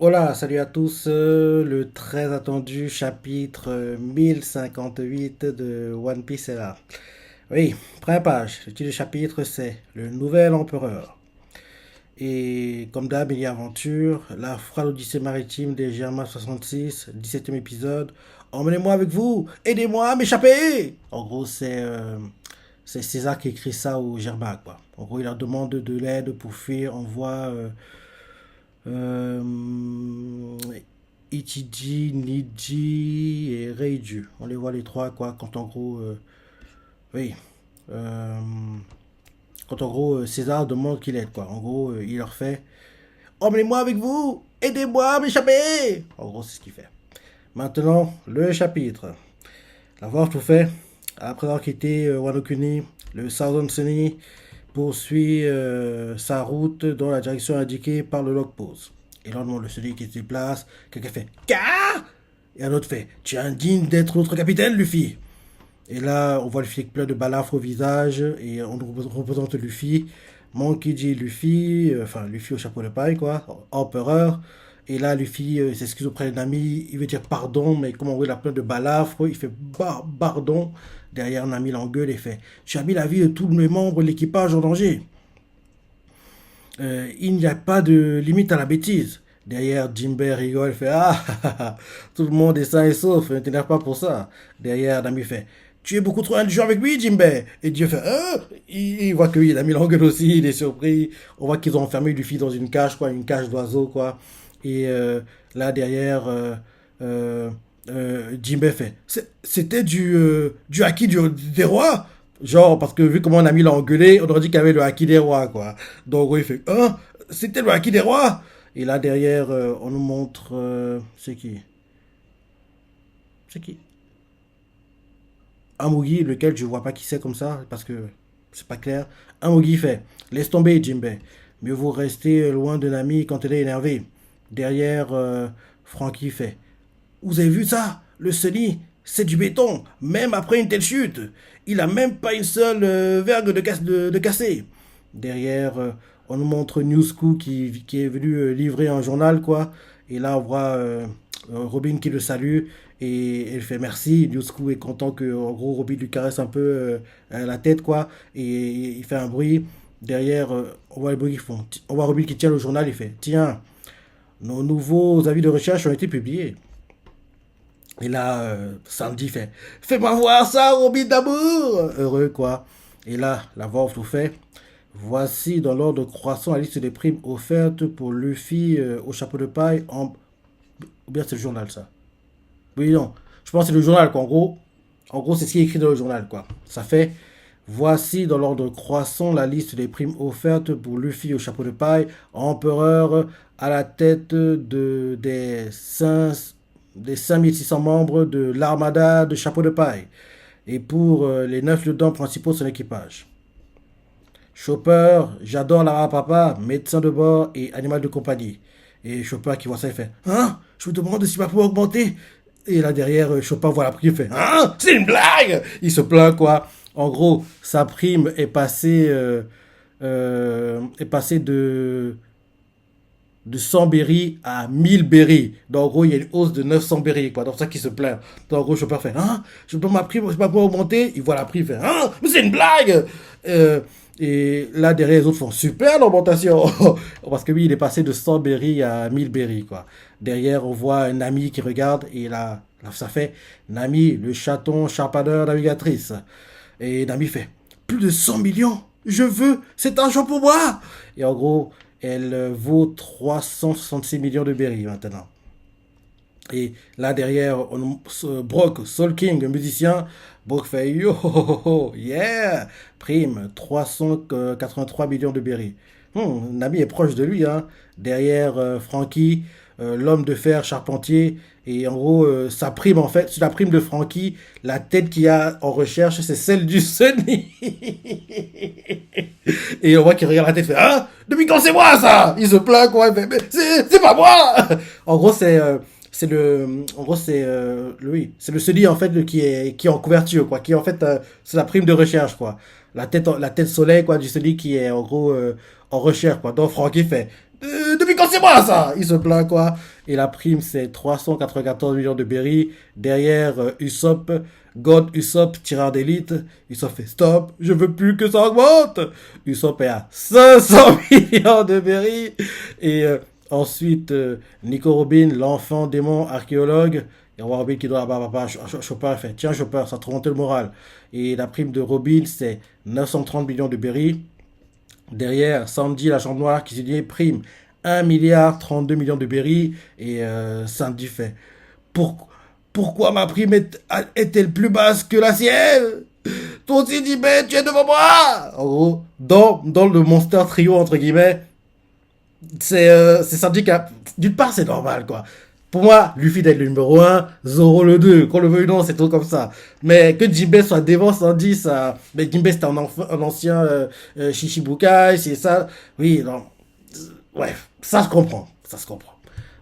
Hola, salut à tous. Le très attendu chapitre 1058 de One Piece est là. Oui, première page. Le titre du chapitre c'est Le Nouvel Empereur. Et comme d'hab, il y a aventure, la froide odyssée maritime des Germains 66, 17e épisode. Emmenez-moi avec vous, aidez-moi à m'échapper. En gros, c'est César qui écrit ça aux Germains, quoi. En gros, il leur demande de l'aide pour fuir. On voit euh, Ichiji, Niji et Reiju. On les voit les trois, quoi, quand en gros, oui, euh, quand en gros César demande qu'il aide, quoi. En gros, il leur fait emmenez-moi avec vous, aidez-moi à m'échapper. En gros, c'est ce qu'il fait. Maintenant, le chapitre. L'avoir tout fait, après avoir quitté Wano Kuni, le Southern Sunny poursuit sa route dans la direction indiquée par le log pose. Et là, on demande le celui qui se déplace. Quelqu'un fait Car. Et un autre fait Tu es indigne d'être notre capitaine, Luffy. Et là, on voit Luffy avec plein de balafres au visage. Et on représente Luffy. Monkey dit Luffy. Enfin, Luffy au chapeau de paille, quoi. Empereur. Et là, Luffy s'excuse auprès d'un ami. Il veut dire pardon, mais comme on voit, il a plein de balafres. Il fait pardon. Derrière, Nami l'engueule et fait Tu as mis la vie de tous les membres de l'équipage en danger. Il n'y a pas de limite à la bêtise. Derrière, Jimbe rigole, fait tout le monde est sain et sauf, ne t'énerve pas pour ça. Derrière, Nami fait Tu es beaucoup trop indulgent avec lui, Jimbe. Et Dieu fait il voit que oui, il a mis l'engueule aussi, il est surpris. On voit qu'ils ont enfermé Luffy dans une cage, quoi, une cage d'oiseau, quoi. Et là, derrière, Jimbe fait C'était du haki des rois. Genre, parce que vu comment on a mis l'a engueulé, on aurait dit qu'il y avait le haki des rois, quoi. Donc, oui, il fait, c'était le haki des rois. Et là, derrière, on nous montre, c'est qui C'est qui Amugi, lequel je vois pas qui c'est comme ça, parce que c'est pas clair. Amugi fait, laisse tomber, Jimbe. Mieux vaut rester loin de Nami quand elle est énervée. Derrière, Frankie fait, vous avez vu ça Le Sunny, c'est du béton, même après une telle chute. Il a même pas une seule vergue de cassé. Derrière, on nous montre Newsku qui est venu livrer un journal, quoi. Et là, on voit Robin qui le salue et elle fait merci. Newsku est content que, en gros, Robin lui caresse un peu la tête, quoi. Et il fait un bruit. Derrière, on voit les bruits qui font. On voit Robin qui tient le journal. Il fait Tiens, nos nouveaux avis de recherche ont été publiés. Et là, Sandy fait Fais-moi voir ça, Robin d'amour Heureux, quoi. Et là, la voix tout fait Voici dans l'ordre croissant la liste des primes offertes pour Luffy au chapeau de paille en. Ou bien c'est le journal, ça. Oui, non. Je pense que c'est le journal, quoi. En gros, c'est ce qui est écrit dans le journal, quoi. Ça fait Voici dans l'ordre croissant la liste des primes offertes pour Luffy au chapeau de paille, empereur à la tête des 5600 membres de l'armada de chapeau de paille et pour les 9 lieutenants principaux de son équipage. Chopper, j'adore la papa, médecin de bord et animal de compagnie. Et Chopper qui voit ça, il fait Hein Je me demande si ma peut augmenter. Et là derrière, Chopin voit la prime, il fait Hein C'est une blague Il se plaint, quoi. En gros, sa prime est passée de 100 berries à 1000 berries. Donc, en gros, il y a une hausse de 900 berries, quoi. Donc, c'est ça qui se plaint. Donc, en gros, Chopper fait je peux ma prime, je peux pas augmenter. Il voit la prime, il fait mais c'est une blague euh, Et là, derrière, les autres font super l'augmentation. Parce que oui, il est passé de 100 berries à 1000 berries, quoi. Derrière, on voit un ami qui regarde et là ça fait Nami, le chaton charpadeur navigatrice. Et Nami fait plus de 100 millions Je veux cet argent pour moi Et en gros, elle vaut 366 millions de berries maintenant. Et là derrière, Brock, Soul King, un musicien, Brock fait yo, yeah, prime, 383 millions de berries. Nami est proche de lui, hein. Derrière, Frankie, l'homme de fer charpentier. Et en gros, sa prime, en fait, sur la prime de Frankie, la tête qu'il y a en recherche, c'est celle du Sunny. Et on voit qu'il regarde la tête, il fait depuis quand c'est moi ça Il se plaint, quoi. Il fait, mais c'est pas moi En gros, c'est le Sunny en fait qui est en couverture, quoi, qui en fait c'est la prime de recherche, quoi, la tête soleil, quoi, du Sunny qui est en gros en recherche, quoi. Donc Francky fait Depuis quand c'est moi ça? Il se plaint quoi. Et la prime c'est 394 millions de berry. Derrière Usopp, God Usopp, tireur d'élite. Usopp fait stop, je veux plus que ça augmente. Usopp est à 500 millions de berry. Et ensuite, Nico Robin, l'enfant démon archéologue. Et on voit Robin qui doit papa, Chopper fait tiens Chopper, ça te remonte le moral. Et la prime de Robin c'est 930 millions de berry. Derrière, Sandy, la chambre noire, qui se dit prime 1 milliard 32 millions de berry. Et Sandy fait Pour- pourquoi ma prime est-elle plus basse que la sienne? Toi aussi, dis tu es devant moi. En gros, dans le Monster Trio, entre guillemets, c'est Sandy qui a. D'une part, c'est normal, quoi. Pour moi, Luffy d'être le numéro un, Zoro le 2. Qu'on le veuille ou non, c'est tout comme ça. Mais que Jinbei soit devant Sandy, ça. Mais Jinbei, c'était un ancien Shishibukai, c'est ça. Oui, non. Bref, ça se comprend. Ça se comprend.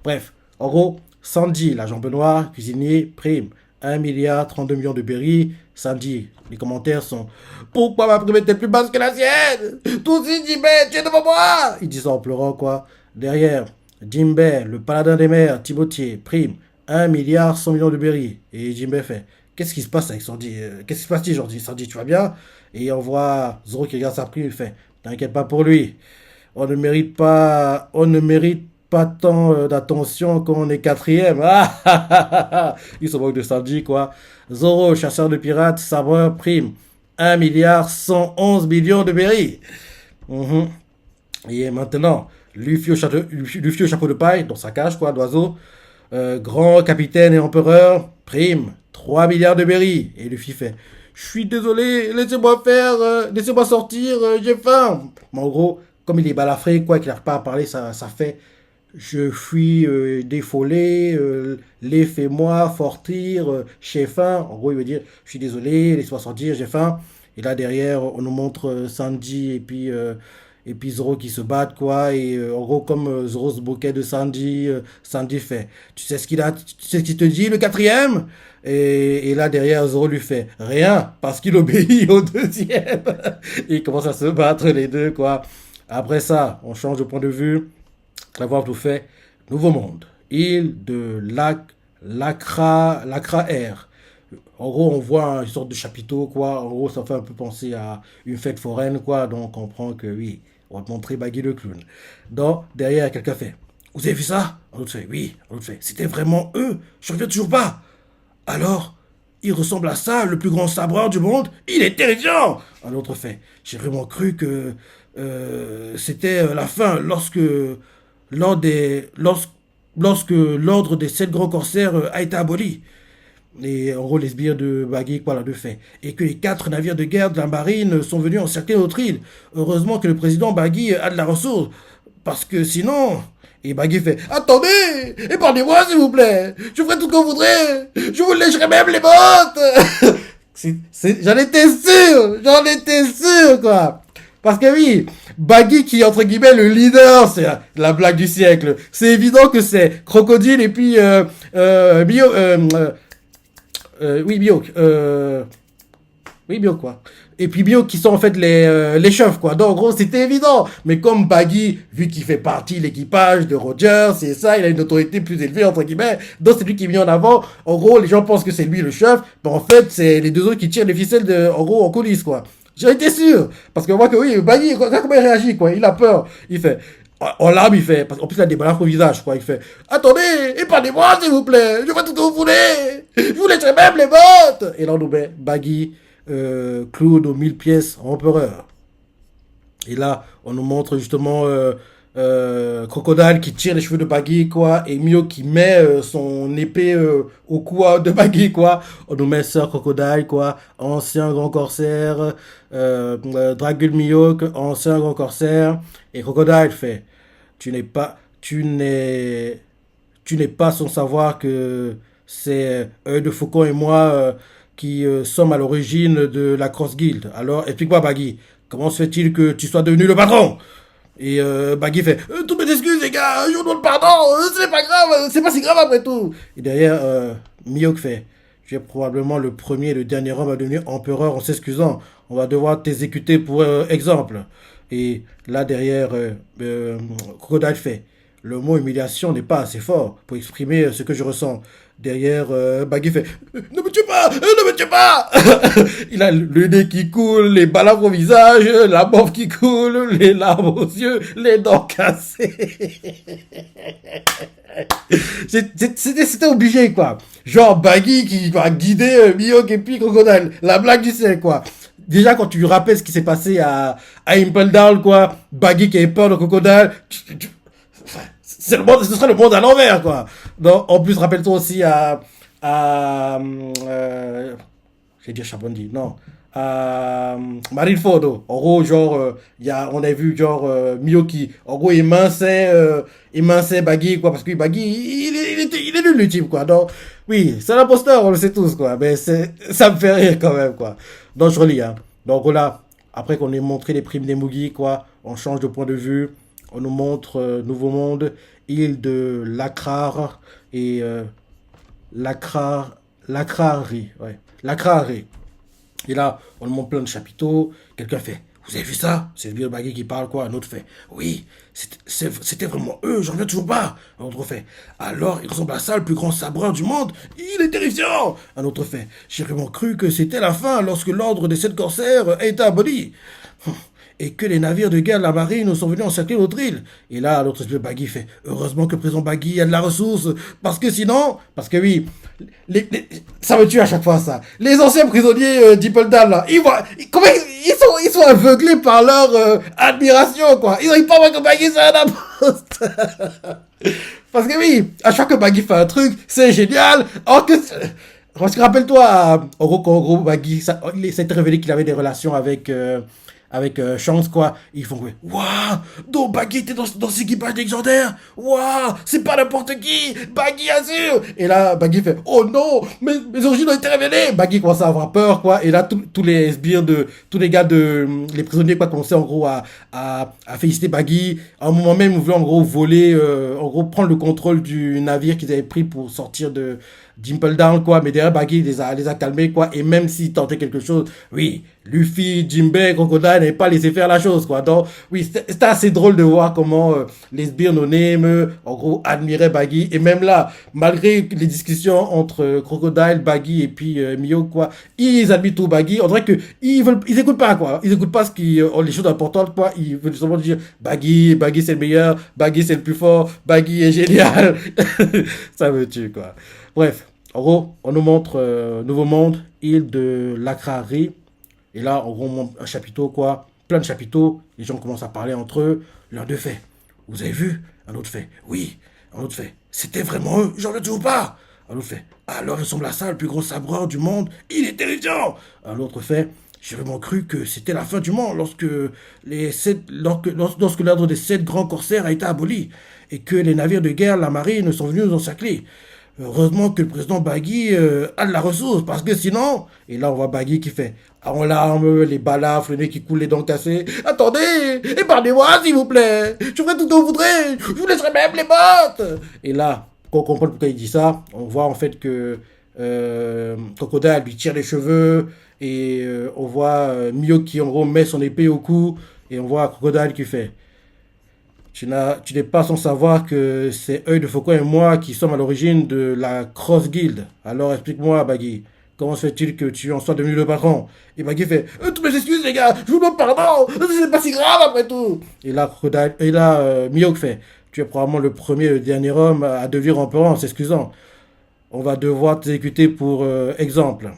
Bref, en gros, Sandy, la jambe noire, cuisinier, prime. 1 milliard 32 millions de berry. Sandy, les commentaires sont pourquoi ma prime était plus basse que la sienne? Tout aussi, Jinbei, tu es devant moi! Il dit ça en pleurant, quoi. Derrière, Jinbei, le paladin des mers, Thibautier, prime. 1 milliard 100 millions de berry. Et Jinbei fait qu'est-ce qui se passe avec Sandy? Qu'est-ce qui se passe aujourd'hui? Sandy, tu vas bien? Et on voit Zoro qui regarde sa prime, il fait t'inquiète pas pour lui. On ne mérite pas tant d'attention quand on est quatrième. Ah, ah, ah, ah, ah. Ils se moquent de Sanji, quoi. Zoro, chasseur de pirates, sabreur, prime. 1 milliard 111 millions de berry. Mhm. Et maintenant, Luffy au chapeau de paille, dans sa cage, quoi, d'oiseau. Grand capitaine et empereur, prime. 3 milliards de berry. Et Luffy fait je suis désolé, laissez-moi faire, laissez-moi sortir, j'ai faim. Mais en gros, comme il est balafré, quoi, qu'il n'arrive pas à parler, ça fait je suis défolé, laissez-moi sortir, j'ai faim. En gros, il veut dire je suis désolé, laissez-moi sortir, j'ai faim. Et là derrière, on nous montre Sanji et puis Zoro qui se battent quoi. Et en gros, comme Zoro se moquait de Sanji, Sanji fait tu sais ce qu'il te dit le quatrième? Et là derrière, Zoro lui fait rien parce qu'il obéit au deuxième. Ils commencent à se battre les deux quoi. Après ça, on change de point de vue. Avoir tout fait. Nouveau monde. Île de Lacra Air. En gros, on voit une sorte de chapiteau, quoi. En gros, ça fait un peu penser à une fête foraine, quoi. Donc, on comprend que oui, on va te montrer Baggy le clown. Donc, derrière, quelqu'un fait vous avez vu ça? Un autre fait oui. Un autre fait c'était vraiment eux? Je reviens toujours pas. Alors, il ressemble à ça, le plus grand sabreur du monde. Il est terrifiant. Un autre fait j'ai vraiment cru que c'était la fin lorsque l'ordre des 7 grands corsaires a été aboli. Et en gros, les sbires de Baggy, quoi, là, de fait. Et que les 4 navires de guerre de la marine sont venus encercler notre île. Heureusement que le président Baggy a de la ressource. Parce que sinon. Et Baggy fait attendez, épargnez-moi s'il vous plaît. Je ferai tout ce que vous voudrez. Je vous lécherai même les bottes. J'en étais sûr, quoi. Parce que oui, Baggy qui est entre guillemets le leader, c'est la blague du siècle. C'est évident que c'est Crocodile et puis Bio, oui Bio, oui Bio quoi. Et puis Bio qui sont en fait les chefs quoi. Donc en gros c'était évident. Mais comme Baggy, vu qu'il fait partie de l'équipage de Roger, c'est ça, il a une autorité plus élevée entre guillemets. Donc c'est lui qui est mis en avant. En gros les gens pensent que c'est lui le chef, mais en fait c'est les deux autres qui tirent les ficelles en gros en coulisses quoi. J'en étais sûr. Parce que moi, que oui, Baggy, regarde comment il réagit, quoi. Il a peur. Il fait, en larmes, il fait, en plus, il a des balafres au visage, quoi. Il fait, attendez, épargnez-moi, s'il vous plaît. Je vois tout ce que vous voulez. Je vous laisserai même les bottes. Et là, on nous met Baggy, clown aux 1000 pièces, empereur. Et là, on nous montre justement Crocodile qui tire les cheveux de Baggy, quoi, et Mio qui met son épée au cou de Baggy, quoi. On nous met Sir Crocodile, quoi, ancien grand corsaire, Dragon Mio, ancien grand corsaire, et Crocodile fait, tu n'es pas sans savoir que c'est Œil de Faucon et moi qui sommes à l'origine de la Cross Guild. Alors, explique-moi, Baggy. Comment se fait-il que tu sois devenu le patron? Et Baggy fait toutes mes excuses les gars, je vous demande pardon, ce n'est pas grave, c'est pas si grave après tout. Et derrière Mihawk fait tu es probablement le premier et le dernier homme à devenir empereur en s'excusant. On va devoir t'exécuter pour exemple. Et là, derrière, Crocodile fait, le mot humiliation n'est pas assez fort pour exprimer ce que je ressens. Derrière, Baggy fait, ne me tue pas, ne me tue pas. Il a le nez qui coule, les balafres au visage, la bave qui coule, les larmes aux yeux, les dents cassées. C'était obligé, quoi. Genre Baggy qui va guider Mihawk et puis Crocodile. La blague du siècle, quoi. Déjà, quand tu lui rappelles ce qui s'est passé à Impel Down, quoi, Baggy qui avait peur de Crocodile, c'est le monde, ce serait le monde à l'envers, quoi. Donc, en plus, rappelle-toi aussi à j'ai dit Chabondi, non, à Marineford. En gros, genre, on a vu, genre, Miyoki, en gros, il minçait Baggy, quoi, parce que Baggy, il est nul, le type, quoi. Donc, oui, c'est l'imposteur, on le sait tous, quoi, mais ça me fait rire quand même, quoi. Donc, je relis, hein. Donc, voilà, après qu'on ait montré les primes des Mugi, quoi, on change de point de vue, on nous montre Nouveau Monde, île de Lakrar et Lakrari, ouais, Lakrari. Et là, on nous montre plein de chapiteaux. Quelqu'un fait, vous avez vu ça? C'est le vieux Baggy qui parle, quoi. Un autre fait, oui, c'était vraiment eux, j'en reviens toujours pas. Un autre fait, alors il ressemble à ça, le plus grand sabreur du monde. Il est terrifiant. Un autre fait, j'ai vraiment cru que c'était la fin lorsque l'ordre des 7 corsaires a été aboli. Et que les navires de guerre de la marine sont venus encercler notre île. Et là, l'autre espèce de Baggy fait, heureusement que le président Baggy a de la ressource, parce que sinon, parce que oui, ça me tue à chaque fois, ça. Les anciens prisonniers d'Ippledale, là, comment ils sont aveuglés par leur admiration, quoi. Ils n'arrivent pas à voir que Baggy c'est un imposteur. Parce que oui, à chaque fois que Baggy fait un truc, c'est génial. Parce que rappelle-toi, en gros, Baggy, ça s'est révélé qu'il avait des relations avec Chance, quoi. Ils font, waouh, donc Baggy était dans ce équipage légendaire. Waouh, c'est pas n'importe qui. Baggy assure. Et là, Baggy fait, oh non, mes origines ont été révélées. Baggy commence à avoir peur, quoi. Et là, tous les sbires tous les gars les prisonniers, quoi, commençaient en gros à féliciter Baggy. À un moment même, ils voulaient en gros voler, en gros prendre le contrôle du navire qu'ils avaient pris pour sortir de Dimple Down, quoi, mais derrière Baggy les a calmés, quoi, et même s'il tentait quelque chose, oui, Luffy, Jinbei, Crocodile n'avaient pas laissé faire la chose, quoi. Donc, oui, c'était assez drôle de voir comment les sbires no name, en gros, admiraient Baggy, et même là, malgré les discussions entre Crocodile, Baggy et puis Mihawk, quoi, ils admirent tout Baggy, on dirait que ils écoutent pas, quoi, ils écoutent pas les choses importantes, quoi, ils veulent seulement dire Baggy c'est le meilleur, Baggy c'est le plus fort, Baggy est génial, ça me tue, quoi. Bref, en gros, on nous montre Nouveau Monde, île de Lakrari. Et là, en gros, on montre un chapiteau, quoi. Plein de chapiteaux. Les gens commencent à parler entre eux. L'un d'eux fait, vous avez vu? Un autre fait, oui. Un autre fait, c'était vraiment eux, j'en veux toujours pas. Un autre fait, alors il ressemble à ça, le plus gros sabreur du monde. Il est terrifiant. Un autre fait, j'ai vraiment cru que c'était la fin du monde lorsque l'ordre des 7 grands corsaires a été aboli et que les navires de guerre, la marine, sont venus nous encercler. Heureusement que le président Baggy a de la ressource, parce que sinon... Et là, on voit Baggy qui fait en larmes, les balafres, le nez qui coule, les dents cassées. Attendez, épargnez-moi, s'il vous plaît. Je ferai tout ce que vous voudrez. Je vous laisserai même les bottes. Et là, quand on comprend pourquoi il dit ça, on voit en fait que Crocodile lui tire les cheveux. Et on voit Mio qui, en gros, met son épée au cou. Et on voit Crocodile qui fait... Tu n'es pas sans savoir que c'est Œil de Faucon et moi qui sommes à l'origine de la Cross Guild. Alors explique-moi, Baggy, comment se fait-il que tu en sois devenu le patron? Et Baggy fait, toutes mes excuses, les gars, je vous demande pardon, c'est pas si grave après tout. Et là, Mihawk fait, tu es probablement le premier et le dernier homme à devenir empereur en s'excusant. On va devoir t'exécuter pour exemple.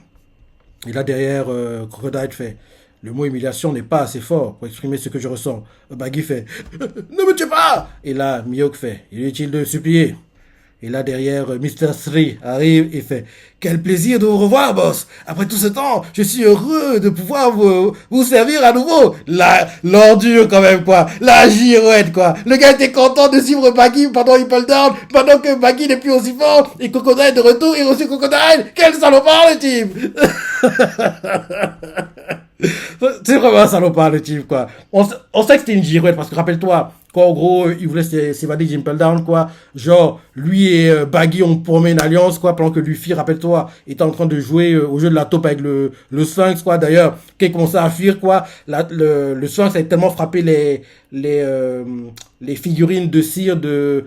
Et là, derrière, Crocodile fait, le mot humiliation n'est pas assez fort pour exprimer ce que je ressens. Baggy fait, ne me tue pas. Et là, Mihawk fait, il est utile de supplier. Et là, derrière, Mr. Sri arrive et fait, quel plaisir de vous revoir, boss. Après tout ce temps, je suis heureux de pouvoir vous servir à nouveau. L'ordure, quand même, quoi. La girouette, quoi. Le gars était content de suivre Baggy pendant Impel Down, pendant que Baggy n'est plus aussi fort, et Crocodile est de retour, et aussi Crocodile. Quel salopard, le type. C'est vraiment un salopard, le type, quoi. On sait que c'était une girouette, parce que rappelle-toi, quoi, en gros, il voulait s'évader d'Impel Down, quoi. Genre, lui et Baggy ont formé une alliance, quoi, pendant que Luffy, rappelle-toi, était en train de jouer au jeu de la taupe avec le Sphinx, quoi. D'ailleurs, quand il commençait à fuir, quoi, le Sphinx avait tellement frappé les, euh, les figurines de cire de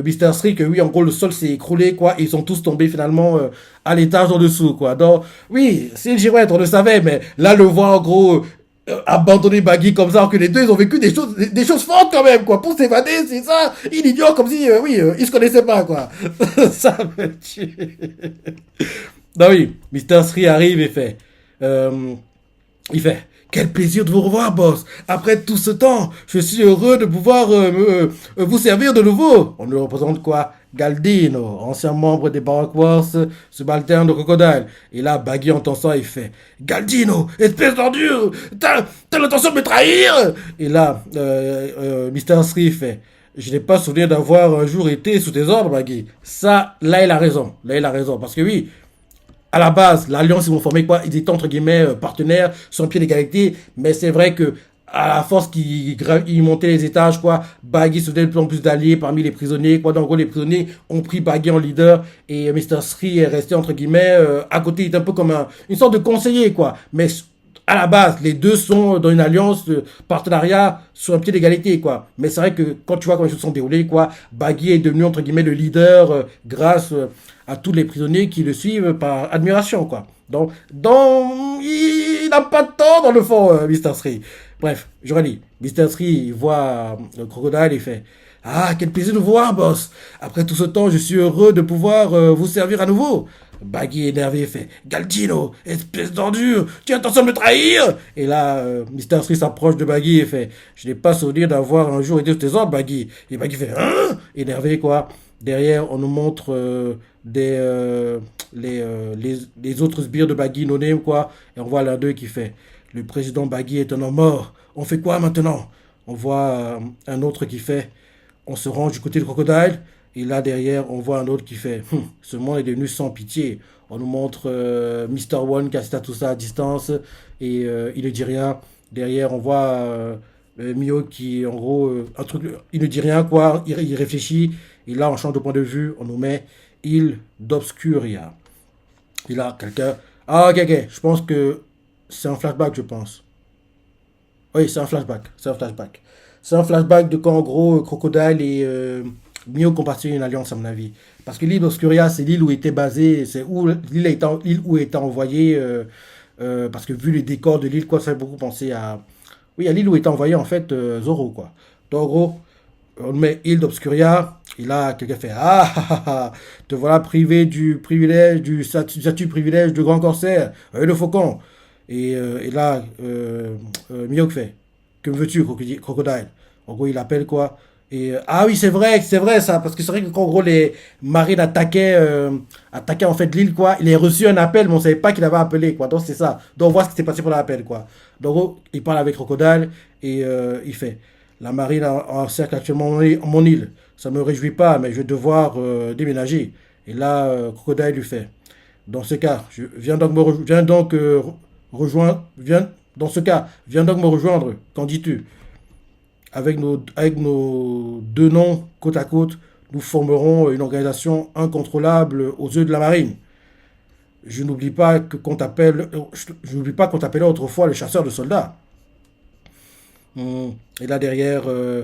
Mister Street que oui, en gros, le sol s'est écroulé, quoi, et ils sont tous tombés finalement à l'étage en dessous, quoi. Donc, oui, c'est une girouette, on le savait, mais là, le voir, en gros, abandonner Baggy comme ça, alors que les deux, ils ont vécu des choses fortes quand même, quoi, pour s'évader, c'est ça, il ignore comme si, oui, ils se connaissaient pas, quoi. Ça me tue. Non, oui, Mister Street arrive et fait, euh, il fait, quel plaisir de vous revoir, boss. Après tout ce temps, je suis heureux de pouvoir vous servir de nouveau. On nous représente quoi? Galdino, ancien membre des Baroque Wars, subalterne de Crocodile. Et là, Baggy entend ça, il fait Galdino, espèce d'ordure, t'as l'intention de me trahir. Et là, Mister Sri fait je n'ai pas souvenir d'avoir un jour été sous tes ordres, Baggy. Ça, là, il a raison. Là, il a raison. Parce que oui, à la base, l'Alliance, ils vont former quoi? Ils étaient entre guillemets partenaires, sur un pied d'égalité, mais c'est vrai que à la force qu'ils montaient les étages, quoi, Baggy se donnait de plus en plus d'alliés parmi les prisonniers, quoi. Donc, en gros, les prisonniers ont pris Baggy en leader et Mr. Sri est resté entre guillemets à côté, il est un peu comme une sorte de conseiller, quoi. Mais à la base, les deux sont dans une alliance de partenariat sur un pied d'égalité, quoi. Mais c'est vrai que quand tu vois comment les choses sont déroulées, quoi, Baggy est devenu, entre guillemets, le leader grâce à tous les prisonniers qui le suivent par admiration, quoi. Donc il n'a pas de temps dans le fond, Mr. Sri. Bref, je relis. Mr. Sri, il voit le crocodile et fait ah, quel plaisir de vous voir, boss. Après tout ce temps, je suis heureux de pouvoir vous servir à nouveau. Baggy énervé fait Galdino, espèce d'ordure, tu as intention de me trahir. Et là, Mr. Sri s'approche de Baggy et fait je n'ai pas souvenir d'avoir un jour été sous tes ordres, Baggy. Et Baggy fait hein, énervé, quoi. Derrière, on nous montre les autres sbires de Baggy no name, quoi. Et on voit l'un d'eux qui fait le président Baggy est un homme mort. On fait quoi maintenant? On voit un autre qui fait on se range du côté du crocodile. Et là, derrière, on voit un autre qui fait ce monde est devenu sans pitié. On nous montre Mr. One qui assiste à tout ça à distance et il ne dit rien. Derrière, on voit Mio qui, en gros, un truc, il ne dit rien, quoi. Il réfléchit. Et là, on change de point de vue. On nous met île d'Obscuria. Et là, quelqu'un. Ah, ok, ok. Je pense que c'est un flashback, je pense. Oui, c'est un flashback. C'est un flashback. C'est un flashback de quand, en gros, Crocodile et Mio ont parti une alliance, à mon avis. Parce que l'île d'Obscuria, c'est l'île où était basée, c'est où l'île où était envoyé. Parce que vu les décors de l'île, quoi, ça fait beaucoup penser à. Oui, à l'île où était envoyé, en fait, Zoro, quoi. Donc, en gros, on met île d'Obscuria, et là, quelqu'un fait te voilà privé du privilège, du statut privilège de grand corsaire, le faucon. Et là, Miyok fait que me veux-tu, crocodile? En gros, il appelle quoi? Et ah oui, c'est vrai ça, parce que c'est vrai que qu'en gros les marines attaquaient en fait l'île, quoi. Il a reçu un appel, mais on savait pas qu'il avait appelé, quoi. Donc c'est ça. Donc on voit ce qui s'est passé pour l'appel, quoi. Donc en gros, il parle avec Crocodile et il fait la marine encercle actuellement mon île. Ça me réjouit pas, mais je vais devoir déménager. Et là, Crocodile lui fait dans ce cas, viens donc rejoindre, dans ce cas, viens donc me rejoindre. Qu'en dis-tu? Avec nos deux noms côte à côte, nous formerons une organisation incontrôlable aux yeux de la marine. Je n'oublie pas qu'on t'appelait autrefois le chasseur de soldats. Et là derrière, euh,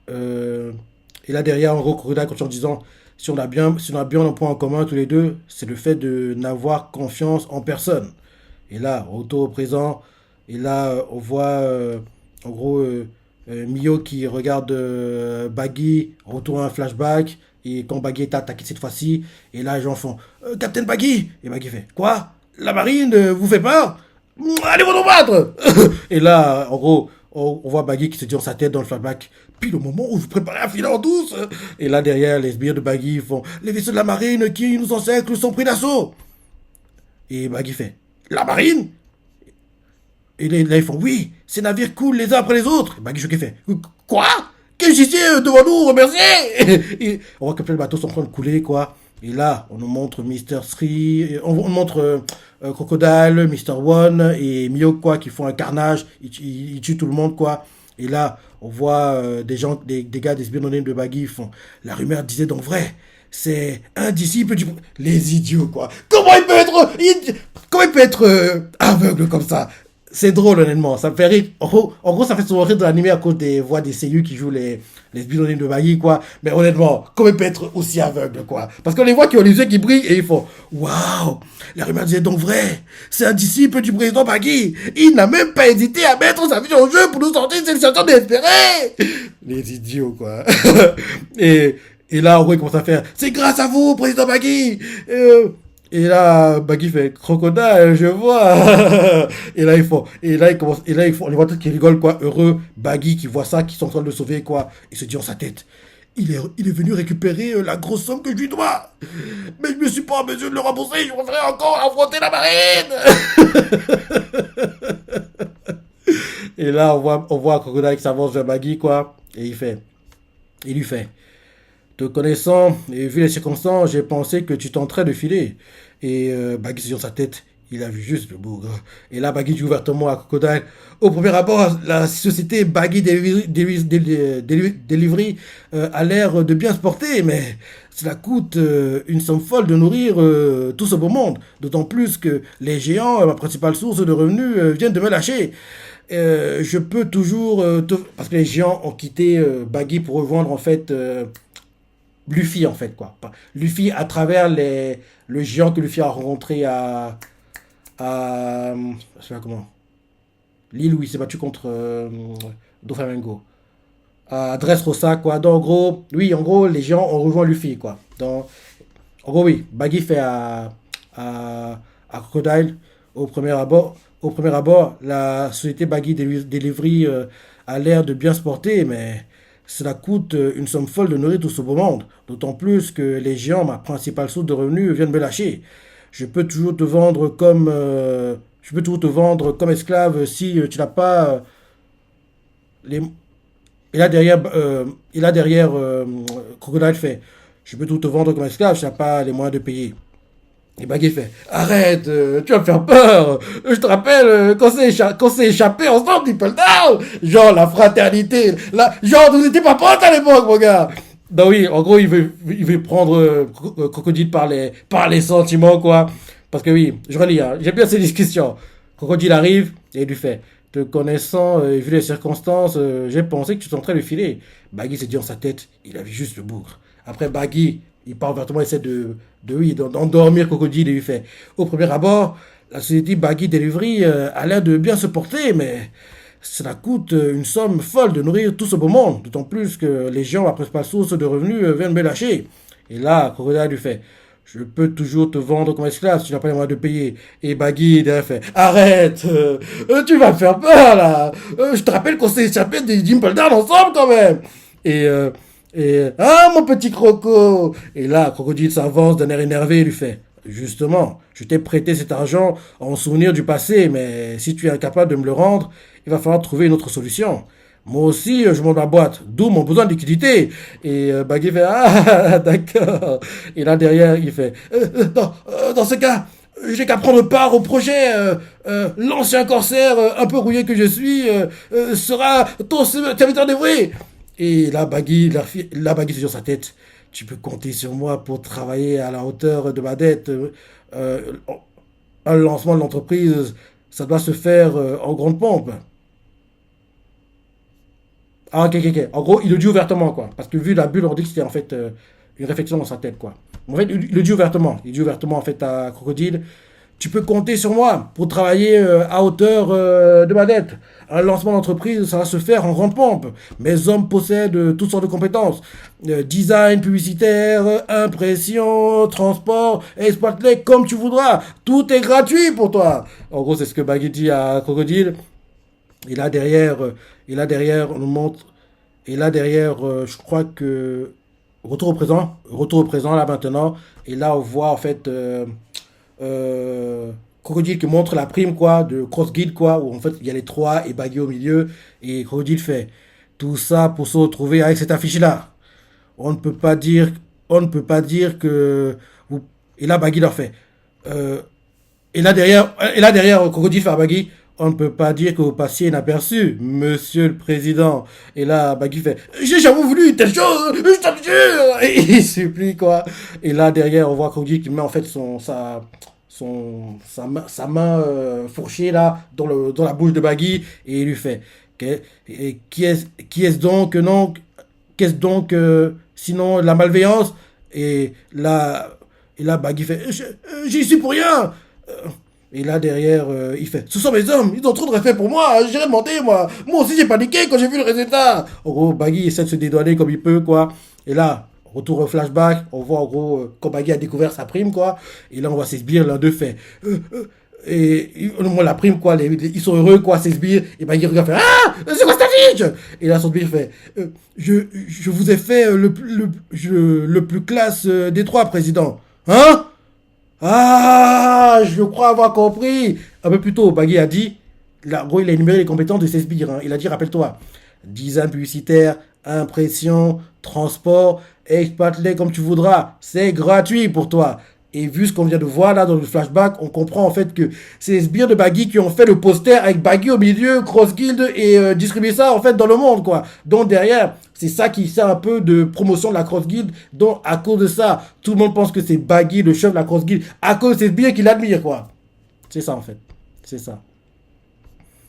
et là derrière, en gros, Crocodile continue en disant, si on a bien un point en commun tous les deux, c'est le fait de n'avoir confiance en personne. Et là, retour au présent, et là, on voit, en gros, Mio qui regarde Baggy, retourne un flashback, et quand Baggy est attaqué cette fois-ci, et là, les gens font Captain Baggy! Et Baggy fait quoi? La marine vous fait peur? Allez vous nous battre! Et là, en gros, on voit Baggy qui se dit dans sa tête dans le flashback, puis le moment où je préparais à filer en douce. Et là, derrière, les sbires de Baggy font les vaisseaux de la marine qui nous encerclent sont pris d'assaut. Et Baggy fait la marine? Et là, ils font oui, ces navires coulent les uns après les autres. Et Baggy Choqué fait quoi? Quel justicier devant nous, remercier? Et on voit que plein de bateaux sont en train de couler, quoi. Et là, on nous montre Mister Three, on montre Crocodile, Mister One et Mio, quoi, qui font un carnage, ils tuent tout le monde, quoi. Et là, on voit des gens, des gars, des spionnés de Baggy, ils font. La rumeur disait donc vrai, c'est un disciple du. Les idiots, quoi. Comment il peut être aveugle comme ça? C'est drôle, honnêtement. Ça me fait rire. En gros, ça fait souvent rire de l'animé à cause des voix des seiyuu qui jouent les bionymes de Baggy, quoi. Mais honnêtement, comment il peut être aussi aveugle, quoi? Parce qu'on les voit qui ont les yeux qui brillent et ils font waouh! La rumeur disait donc vrai. C'est un disciple du président Baggy. Il n'a même pas hésité à mettre sa vie en jeu pour nous sortir de cette situation désespérée. Les idiots, quoi. et, et là, en gros, il commence à faire c'est grâce à vous, président Baggy. Et là, Baggy fait crocodile, je vois. Et là, ils font, et là, ils commencent, et là, ils font, on les voit tous qui rigolent, quoi, heureux. Baggy qui voit ça, qui sont en train de le sauver, quoi. Il se dit en sa tête, il est venu récupérer la grosse somme que je lui dois. Mais je me suis pas en mesure de le rembourser, je voudrais encore affronter la marine. Et là, on voit Crocodile qui s'avance vers Baggy, quoi. Et il lui fait, te connaissant et vu les circonstances, j'ai pensé que tu tenterais de filer. Et Baggy se dit dans sa tête, il a vu juste le bougre. Et là, Baggy dit ouvertement à Crocodile, au premier abord, la société Baggy Delivery a l'air de bien se porter, mais cela coûte une somme folle de nourrir tout ce beau monde. D'autant plus que les géants, ma principale source de revenus, viennent de me lâcher. Je peux toujours... parce que les géants ont quitté Baggy pour rejoindre en fait Luffy en fait quoi. Luffy à travers le géant que Luffy a rencontré à je sais pas comment, l'île où il s'est battu contre Doflamingo, à Dressrosa quoi. Donc en gros, oui, en gros les géants ont rejoint Luffy quoi. En gros oui, Baggy fait à Crocodile au premier abord. Au premier abord, la société Baggy Delivery a l'air de bien se porter, mais cela coûte une somme folle de nourrir tout ce beau monde. D'autant plus que les géants, ma principale source de revenus, viennent me lâcher. Je peux toujours te vendre comme je peux toujours te vendre comme esclave si tu n'as pas les. Et là derrière, Crocodile fait. Je peux tout te vendre comme esclave si tu n'as pas les moyens de payer. Et Baggy fait arrête, tu vas me faire peur. Je te rappelle quand c'est échappé ensemble, People Down. Genre la fraternité. Genre vous étiez pas potes à l'époque, mon gars. Donc oui, en gros, il veut prendre Crocodile par les sentiments, quoi. Parce que oui, je relis, hein, j'aime bien ces discussions. Crocodile arrive et il lui fait te connaissant et vu les circonstances, j'ai pensé que tu tenterais de filer. Baggy s'est dit dans sa tête, il avait juste le bougre. Après Baggy, il part ouvertement, il essaie oui, d'endormir Crocodile et lui fait au premier abord, la société Baggy Delivery a l'air de bien se porter, mais cela coûte une somme folle de nourrir tout ce beau monde. D'autant plus que les gens, la principale source de revenus, viennent me lâcher. Et là, Crocodile lui fait je peux toujours te vendre comme esclave si tu n'as pas les moyens de payer. Et Baggy derrière fait arrête, tu vas me faire peur là. Je te rappelle qu'on s'est échappé des Dimple Down ensemble quand même. Et ah mon petit croco. Et là, Crocodile s'avance d'un air énervé et lui fait justement, je t'ai prêté cet argent en souvenir du passé, mais si tu es incapable de me le rendre, il va falloir trouver une autre solution. Moi aussi, je monte ma boîte, d'où mon besoin de liquidité. Et Baggy fait ah d'accord. Et là derrière, il fait dans ce cas, j'ai qu'à prendre part au projet. L'ancien corsaire, un peu rouillé que je suis, sera ton serviteur dévoué. Et là Baggy c'est sur sa tête. Tu peux compter sur moi pour travailler à la hauteur de ma dette. Euh, un lancement de l'entreprise, ça doit se faire en grande pompe. Ah, ok, ok, ok. En gros, il le dit ouvertement, quoi. Parce que vu la bulle, on dit que c'était en fait une réflexion dans sa tête, quoi. En fait, il le dit ouvertement. Il dit ouvertement, en fait, à Crocodile. Tu peux compter sur moi pour travailler à hauteur de ma dette. Un lancement d'entreprise, ça va se faire en grande pompe. Mes hommes possèdent toutes sortes de compétences. Design publicitaire, impression, transport, exploite-les comme tu voudras. Tout est gratuit pour toi. En gros, c'est ce que Baggy dit à Crocodile. Et là derrière, on nous montre. Et là derrière, je crois que retour au présent là maintenant. Et là on voit en fait Crocodile qui montre la prime quoi de Cross Guild quoi où en fait il y a les trois et Baggy au milieu et Crocodile fait tout ça pour se retrouver avec cette affiche là. On ne peut pas dire on ne peut pas dire que... Et là, Bagui leur fait. euh, et là derrière, Crocodile fait à Bagui. On ne peut pas dire que vous passiez inaperçu, monsieur le président. Et là, Bagui fait, j'ai jamais voulu telle chose, je te le jure. Et il supplie, quoi. Et là, derrière, on voit Crocodile qui met en fait sa main fourchée, là, dans la bouche de Bagui. Et il lui fait, et qui est-ce donc, non, qu'est-ce donc, sinon la malveillance? Et là, Bagui fait, j'y suis pour rien. Euh, Et là, derrière, il fait, ce sont mes hommes, ils ont trop de respect pour moi, j'ai rien demandé, moi. Moi aussi, j'ai paniqué quand j'ai vu le résultat. En gros, Bagui essaie de se dédouaner comme il peut, quoi. Et là, retour au flashback, on voit en gros quand Bagui a découvert sa prime, quoi. Et là, on voit ses sbires, l'un d'eux fait, moi, la prime, quoi, ils sont heureux, quoi, ses sbires. Et Bagui regarde, fait, ah, c'est quoi cette affiche? Et là, son sbire fait, je vous ai fait le plus classe des trois, président. Hein? Ah, je crois avoir compris. Un peu plus tôt, Bagui a dit, là, gros, il a énuméré les compétences de ses sbires, hein. Il a dit, rappelle-toi, design publicitaire, impression, transport, exploite-les comme tu voudras. C'est gratuit pour toi. Et vu ce qu'on vient de voir là dans le flashback, on comprend en fait que c'est les sbires de Bagui qui ont fait le poster avec Bagui au milieu, Cross Guild et distribué ça en fait dans le monde, quoi. Donc derrière, c'est ça qui sert un peu de promotion de la Cross Guild. Donc à cause de ça, tout le monde pense que c'est Bagui le chef de la Cross Guild à cause de ces sbires qui l'admirent, quoi. C'est ça en fait. C'est ça.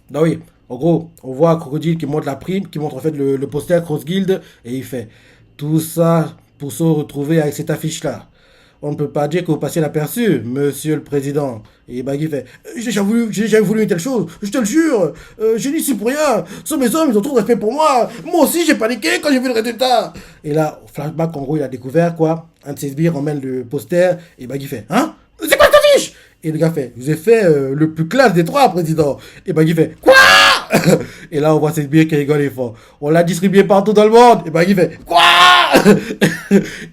Donc oui, en gros, on voit Crocodile qui montre la prime, qui montre en fait le poster Cross Guild et il fait tout ça pour se retrouver avec cette affiche-là. On ne peut pas dire que vous passez l'aperçu, monsieur le président. Et Bagui fait, j'ai jamais voulu une telle chose, je te le jure, j'ai dit ici pour rien, ce sont mes hommes, ils ont trop de respect pour moi, moi aussi j'ai paniqué quand j'ai vu le résultat. Et là, flashback, en gros, il a découvert quoi, un de ses sbires emmène le poster, et Bagui fait, hein? C'est quoi cette affiche? Et le gars fait, je vous ai fait le plus classe des trois, président. Et Bagui fait, quoi? Et là, on voit cette bière qui rigole et fort. On l'a distribué partout dans le monde. Et Bagui fait, quoi?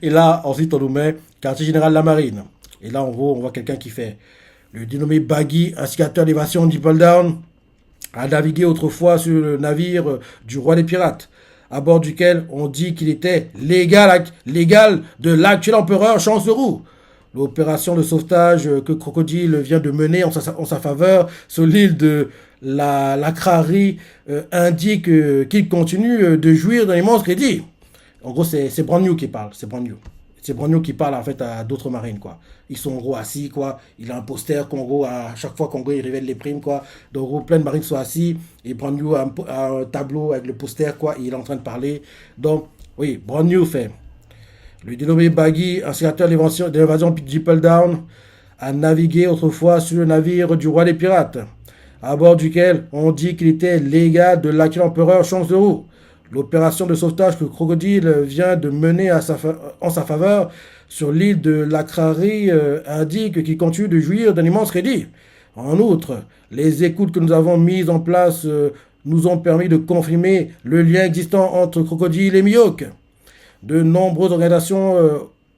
Et là, ensuite, on nous met quartier général de la marine. Et là, en gros, on voit quelqu'un qui fait le dénommé Bagui, instigateur d'évasion d'Ipple Down, a navigué autrefois sur le navire du roi des pirates, à bord duquel on dit qu'il était légal de l'actuel empereur Chancerou. L'opération de sauvetage que Crocodile vient de mener en sa faveur sur l'île de la Crari indique qu'il continue de jouir d'un immense crédit. En gros, c'est Brand New qui parle. C'est Brand New. C'est Brand New qui parle en fait à d'autres marines, quoi. Ils sont en gros assis, quoi. Il a un poster qu'en gros, à chaque fois qu'en gros, il révèle les primes, quoi. Donc, en gros, plein de marines sont assis. Et Brand New a un tableau avec le poster, quoi. Et il est en train de parler. Donc, oui, Brand New fait. Le dénommé Bagui, instigateur de l'évasion d'Ipple Down, a navigué autrefois sur le navire du roi des pirates, à bord duquel on dit qu'il était légat de l'actuel empereur Chancerou. L'opération de sauvetage que Crocodile vient de mener en sa faveur sur l'île de Lacrari indique qu'il continue de jouir d'un immense crédit. En outre, les écoutes que nous avons mises en place nous ont permis de confirmer le lien existant entre Crocodile et Mihawk. De nombreuses organisations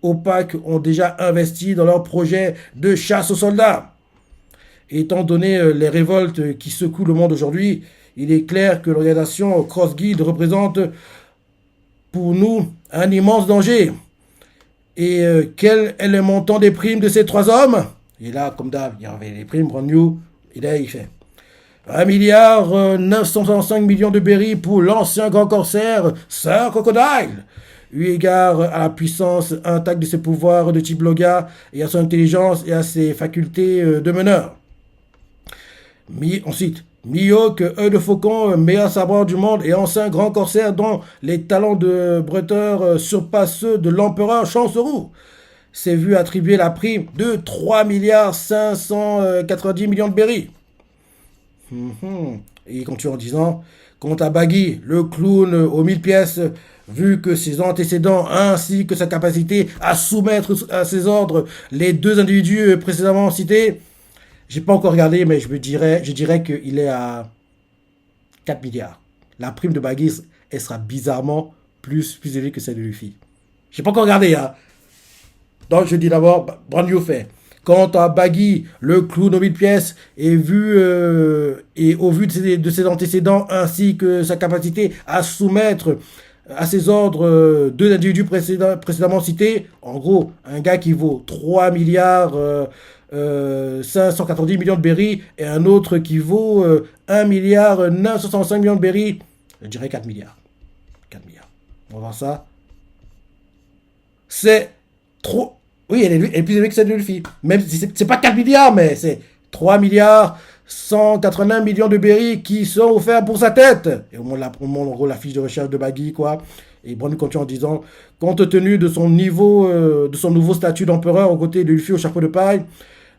opaques ont déjà investi dans leurs projets de chasse aux soldats. Étant donné les révoltes qui secouent le monde aujourd'hui, il est clair que l'organisation Cross Guild représente pour nous un immense danger. Et quel est le montant des primes de ces trois hommes? Et là, comme d'hab, il y avait les primes, Brand New, et là, il fait 1 milliard 965 millions de berries pour l'ancien grand corsaire Sir Crocodile. Eu égard à la puissance intacte de ses pouvoirs de type Loga et à son intelligence et à ses facultés de meneur. Ensuite, Mihawk, œil de faucon, meilleur sabreur du monde et ancien grand corsaire dont les talents de bretteur surpassent ceux de l'empereur Chancerou, s'est vu attribuer la prime de 3 milliards 590 millions de berries. Et il continue en disant, quant à Bagui, le clown aux 1000 pièces, vu que ses antécédents ainsi que sa capacité à soumettre à ses ordres les deux individus précédemment cités, j'ai pas encore regardé, mais je dirais qu'il est à 4 milliards. La prime de Bagui, elle sera bizarrement plus élevée que celle de Luffy. J'ai pas encore regardé, hein. Donc je dis d'abord, Brand New fait. Quant à Bagui, le clown aux 1000 pièces, et au vu de ses antécédents ainsi que sa capacité à soumettre À ses ordres, deux individus précédemment cités, en gros, un gars qui vaut 3 milliards 590 millions de berries et un autre qui vaut 1 milliard 965 millions de berries, je dirais 4 milliards. 4 milliards. On va voir ça. C'est trop. Oui, elle est plus élevée que celle de Luffy. Même si c'est pas 4 milliards, mais c'est 3 milliards 181 millions de berries qui sont offerts pour sa tête. Et on montre en gros la fiche de recherche de Baggy, quoi. Et Brand continue en disant, compte tenu de son niveau, de son nouveau statut d'empereur aux côtés de Luffy au chapeau de paille,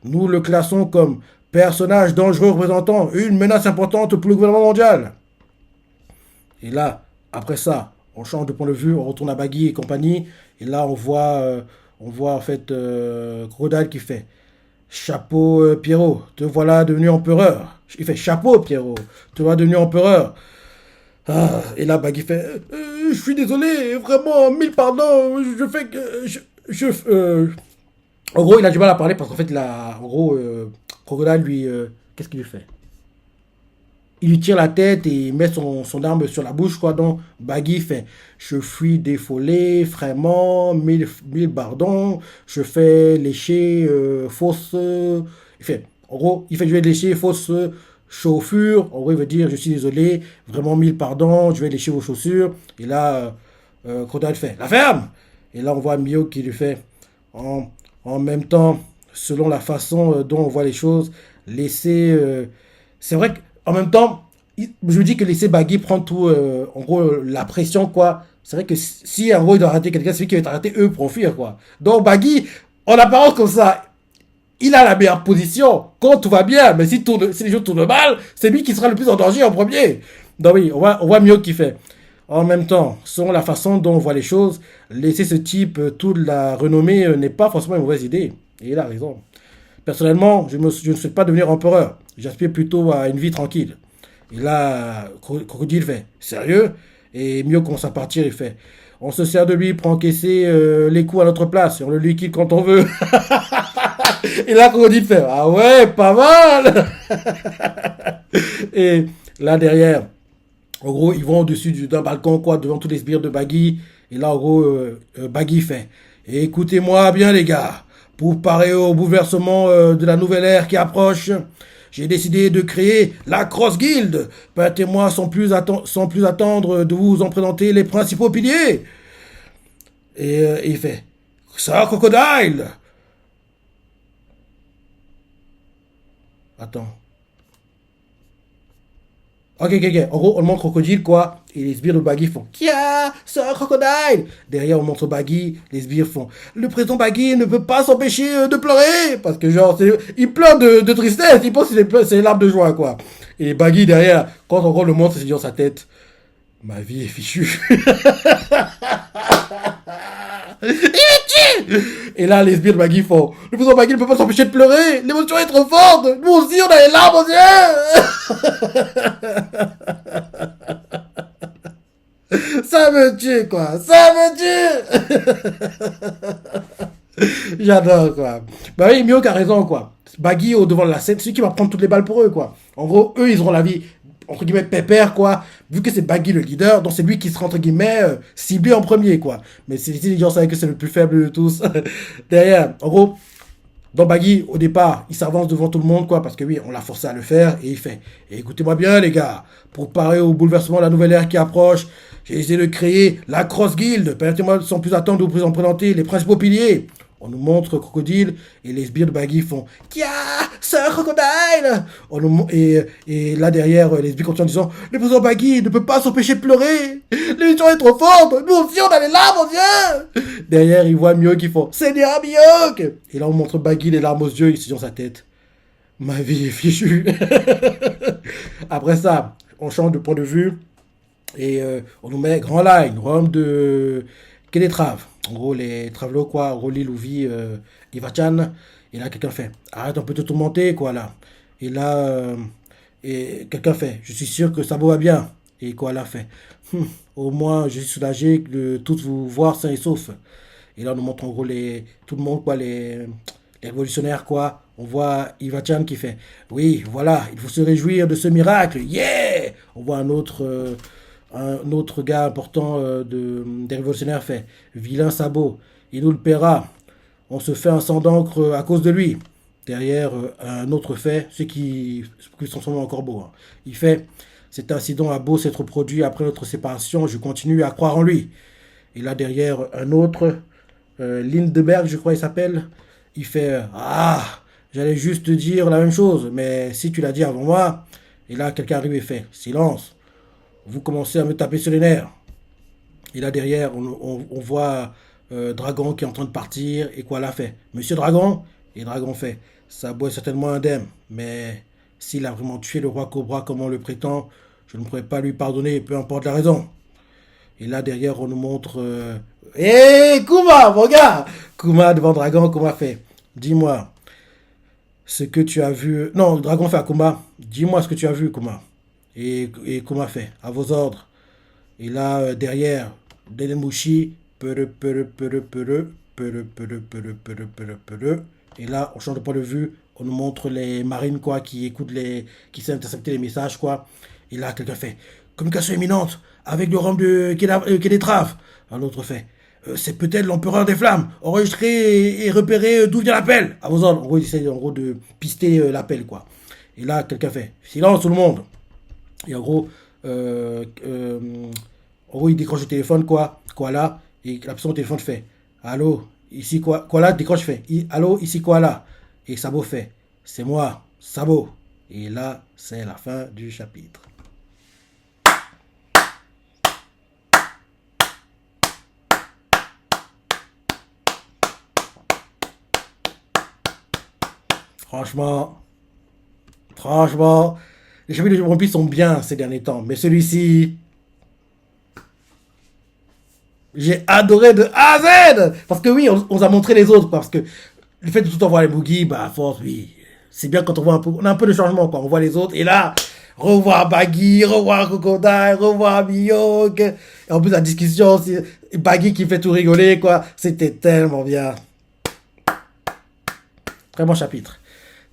nous le classons comme personnage dangereux représentant une menace importante pour le gouvernement mondial. Et là, après ça, on change de point de vue, on retourne à Baggy et compagnie. Et là, on voit en fait Crocodile qui fait chapeau Pierrot, te voilà devenu empereur. Il fait chapeau Pierrot, te voilà devenu empereur. Ah, et là, Baggy fait je suis désolé, vraiment, mille pardons, je fais que. En gros, il a du mal à parler parce qu'en fait, là, en gros, Crocodile lui. Qu'est-ce qu'il lui fait? Il lui tire la tête et il met son arme sur la bouche, quoi. Donc, Baggy fait je fuis défolé, vraiment, mille pardons, je fais lécher fausse. Il fait, en gros, il fait je vais lécher fausse chaussure. En gros, il veut dire je suis désolé, vraiment, mille pardons, je vais lécher vos chaussures. Et là, Crocodile fait la ferme. Et là, on voit Mio qui lui fait en, en même temps, selon la façon dont on voit les choses, laisser. C'est vrai qu'en même temps, je me dis que laisser Baggy prendre tout, en gros, la pression, quoi. C'est vrai que si en gros il doit arrêter quelqu'un, c'est lui qui va être arrêté, eux pour fuir, quoi. Donc Baggy, en apparence comme ça, il a la meilleure position quand tout va bien, mais si les choses tournent mal, c'est lui qui sera le plus en danger en premier. Donc oui, on voit Mio qui fait. En même temps, selon la façon dont on voit les choses, laisser ce type toute la renommée n'est pas forcément une mauvaise idée. Et il a raison. Personnellement, je ne souhaite pas devenir empereur. J'aspire plutôt à une vie tranquille. Et là, Crocodile fait sérieux. Et Mio commence à partir. Il fait on se sert de lui pour encaisser les coups à notre place. Et on le liquide quand on veut. Et là, Crocodile fait ah ouais, pas mal. Et là, derrière, en gros, ils vont au-dessus d'un balcon, quoi, devant tous les sbires de Baggy. Et là, en gros, Baggy fait écoutez-moi bien, les gars. Pour parer au bouleversement de la nouvelle ère qui approche, j'ai décidé de créer la Cross Guild. Permettez-moi sans plus attendre de vous en présenter les principaux piliers. Et il fait ça, Crocodile. Attends. Ok, ok, ok. En gros, on montre Crocodile, quoi. Et les sbires de Baggy font Kia, c'est un crocodile. Derrière, on montre Baggy. Les sbires font le président Baggy ne peut pas s'empêcher de pleurer. Parce que, genre, il pleure de tristesse. Il pense que c'est une larme de joie, quoi. Et Baggy, derrière, quand on le montre, c'est dans sa tête ma vie est fichue. Il me tue. Et là, les sbires de Baggy font le président Baggy ne peut pas s'empêcher de pleurer. L'émotion est trop forte. Nous aussi, on a les larmes aux yeux. Ça me tue, quoi. Ça me tue. J'adore, quoi. Bah oui, Mio a raison, quoi. Baggy au devant de la scène, c'est celui qui va prendre toutes les balles pour eux, quoi. En gros, eux, ils auront la vie, entre guillemets, pépère, quoi. Vu que c'est Baggy le leader, donc c'est lui qui sera, entre guillemets, ciblé en premier, quoi. Mais si les gens savaient que c'est le plus faible de tous, derrière, en gros, dans Baggy, au départ, il s'avance devant tout le monde, quoi, parce que oui, on l'a forcé à le faire, et il fait écoutez-moi bien, les gars, pour parer au bouleversement de la nouvelle ère qui approche, j'ai essayé de créer la Cross Guild. Permettez-moi sans plus attendre de vous en présenter les principaux piliers. On nous montre Crocodile et les sbires de Baggy font Kia, c'est un crocodile. Et là derrière, les sbires continuent en disant le président Baggy ne peut pas s'empêcher de pleurer. L'émission est trop forte. Nous aussi, on a les larmes aux yeux. Derrière, ils voient Mio qui font Seigneur Mio. Et là, on montre Baggy les larmes aux yeux. Il se dit dans sa tête ma vie est fichue. Après ça, on change de point de vue. Et on nous met Grand Line, Rome de Kélétrave. En gros, les travelots, quoi, Rolly, Louvi, Ivachan. Et là, quelqu'un fait arrête, on peut te tourmenter, quoi, là. Et là, et quelqu'un fait je suis sûr que Sabo va bien. Et quoi, là, fait au moins, je suis soulagé de tous vous voir sains et saufs. Et là, on nous montre en gros tout le monde, quoi, les révolutionnaires, quoi. On voit Ivachan qui fait oui, voilà, il faut se réjouir de ce miracle. Yeah! On voit un autre. Un autre gars important des révolutionnaires fait vilain sabot, il nous le paiera. On se fait un sang d'encre à cause de lui. Derrière, un autre fait, qui sont souvent encore beaux. Hein. Il fait cet incident a beau s'être produit après notre séparation, je continue à croire en lui. Et là derrière, un autre, Lindbergh, je crois il s'appelle, il fait ah, j'allais juste te dire la même chose, mais si tu l'as dit avant moi. Et là, quelqu'un arrive et fait silence. Vous commencez à me taper sur les nerfs. Et là derrière, on voit Dragon qui est en train de partir. Et quoi l'a fait Monsieur Dragon. Et Dragon fait Sabo est certainement indemne. Mais s'il a vraiment tué le roi Cobra comme on le prétend, je ne pourrais pas lui pardonner, peu importe la raison. Et là derrière, on nous montre Hé Kuma, mon gars Kuma devant Dragon, Kuma fait dis-moi ce que tu as vu. Non, Dragon fait à Kuma dis-moi ce que tu as vu, Kuma. Et Kuma fait à vos ordres. Et là, derrière, Denemushi, et là, on change de point de vue, on nous montre les marines, quoi, qui écoutent qui savent intercepter les messages, quoi. Et là, quelqu'un fait, communication imminente, avec le rhum de Kélétrave. Un autre fait, c'est peut-être l'empereur des flammes, enregistré et repéré d'où vient l'appel. À vos ordres, en gros, il essaie en gros de pister l'appel, quoi. Et là, quelqu'un fait, silence tout le monde. Et en gros, il décroche le téléphone, quoi là, et la personne au téléphone fait allô, ici quoi là, décroche fait allô, ici quoi là, et Sabo fait c'est moi, Sabo. Et là, c'est la fin du chapitre. Franchement, franchement, les chapitres de One Piece sont bien ces derniers temps, mais celui-ci, j'ai adoré de A à Z. Parce que oui, on a montré les autres. Parce que le fait de tout le temps voir les boogies, bah, à force, oui. C'est bien quand on voit un peu. On a un peu de changement, quoi. On voit les autres. Et là, revoir Baggy, revoir Crocodile, revoir Miyok. Et en plus, la discussion, c'est Baggy qui fait tout rigoler, quoi. C'était tellement bien. Très bon chapitre.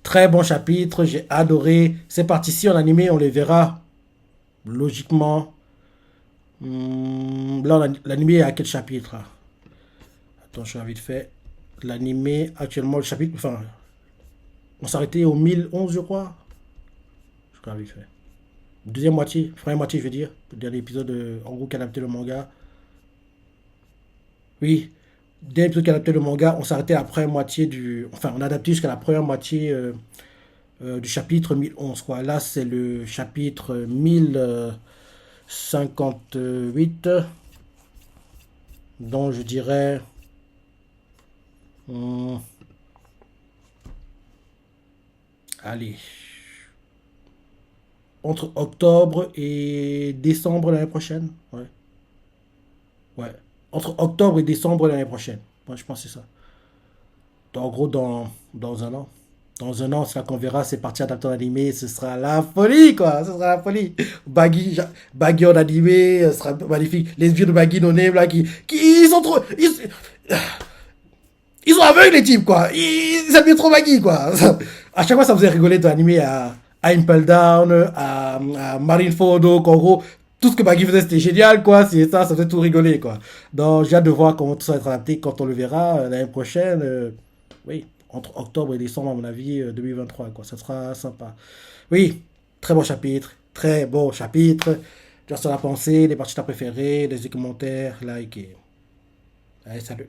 Très bon chapitre. J'ai adoré. C'est parti. Si en animé, on les verra logiquement. Là, l'animé est à quel chapitre là. Attends, je suis vite fait. L'animé, actuellement, le chapitre. Enfin, on s'arrêtait au 1011, je crois. Je crois vite fait. Deuxième moitié, première moitié, je veux dire. Le dernier épisode, en gros, qui a adapté le manga. Oui, dernier épisode qui a adapté le manga, on s'arrêtait à la première moitié du. Enfin, on a adapté jusqu'à la première moitié du chapitre 1011, quoi. Là, c'est le chapitre 1058, dont je dirais. hum, allez. Entre octobre et décembre l'année prochaine. Ouais. Ouais. Entre octobre et décembre l'année prochaine. Ouais, je pense que c'est ça. En gros, dans un an. Dans un an, c'est là qu'on verra ces parties adaptées en animé. Ce sera la folie, quoi. Ce sera la folie. Baggy en animé, ce sera magnifique. Les vieux de Baggy no Name, là, ils sont trop. Ils sont aveugles, les types, quoi. Ils aiment bien trop Baggy, quoi. À chaque fois, ça faisait rigoler de animé à Impel Down, à Marineford, en gros, tout ce que Baggy faisait, c'était génial, quoi. C'est ça, ça faisait tout rigoler, quoi. Donc, j'ai hâte de voir comment tout ça va être adapté quand on le verra l'année prochaine. Oui, entre octobre et décembre, à mon avis, 2023, quoi. Ça sera sympa. Oui, très bon chapitre. Très bon chapitre. Tu as sur la pensée, les parties que tu as préférées, des commentaires, like et... Allez, salut.